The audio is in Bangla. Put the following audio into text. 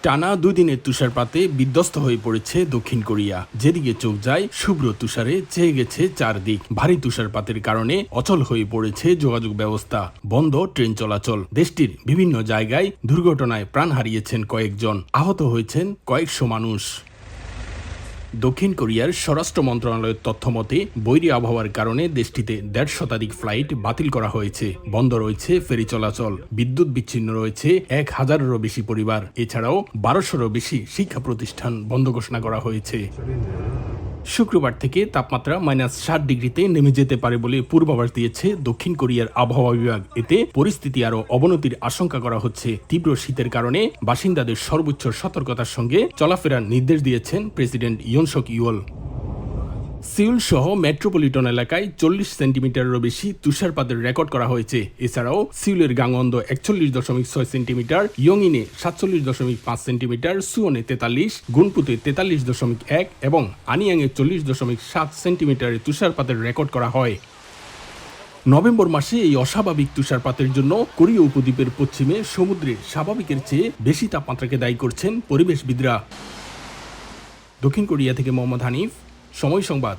টানা 2 দিনের তুষারপাতে বিধ্বস্ত হয়ে পড়েছে দক্ষিণ কোরিয়া। যেদিকে চোখ যায় শুভ্র তুষারে চেয়ে গেছে চারদিক। ভারী তুষারপাতের কারণে অচল হয়ে পড়েছে যোগাযোগ ব্যবস্থা, বন্ধ ট্রেন চলাচল। দেশটির বিভিন্ন জায়গায় দুর্ঘটনায় প্রাণ হারিয়েছেন কয়েকজন, আহত হয়েছেন কয়েকশো মানুষ। দক্ষিণ কোরিয়ার স্বরাষ্ট্র মন্ত্রণালয়ের তথ্য মতে বৈরী আবহাওয়ার কারণে দেশটিতে 1.5 শতাধিক ফ্লাইট বাতিল করা হয়েছে। বন্ধ রয়েছে ফেরি চলাচল, বিদ্যুৎ বিচ্ছিন্ন রয়েছে 1000-এরও বেশি পরিবার। এছাড়াও 1200-এরও বেশি শিক্ষা প্রতিষ্ঠান বন্ধ ঘোষণা করা হয়েছে। শুক্রবার থেকে তাপমাত্রা -7 ডিগ্রিতে নেমে যেতে পারে বলে পূর্বাভাস দিয়েছে দক্ষিণ কোরিয়ার আবহাওয়া বিভাগ। এতে পরিস্থিতি আরও অবনতির আশঙ্কা করা হচ্ছে। তীব্র শীতের কারণে বাসিন্দাদের সর্বোচ্চ সতর্কতার সঙ্গে চলাফেরার নির্দেশ দিয়েছেন প্রেসিডেন্ট ইয়ন সক ইউল। সিউল সহ মেট্রোপলিটন এলাকায় 40 সেন্টিমিটারেরও বেশি তুষারপাতের রেকর্ড করা হয়েছে। এছাড়াও সিউলের গাংওন্দ 41.6 সেন্টিমিটার, ইয়ংইনে 47.5 সেন্টিমিটার, সুওনে 43, গুনপুতে 43.1 এবং আনিয়াংয়ে 40.7 সেন্টিমিটারের তুষারপাতের রেকর্ড করা হয়। নভেম্বর মাসে এই অস্বাভাবিক তুষারপাতের জন্য কোরীয় উপদ্বীপের পশ্চিমে সমুদ্রের স্বাভাবিকের চেয়ে বেশি তাপমাত্রাকে দায়ী করছেন পরিবেশবিদরা। দক্ষিণ কোরিয়া থেকে মোহাম্মদ হানিফ, সময় সংবাদ।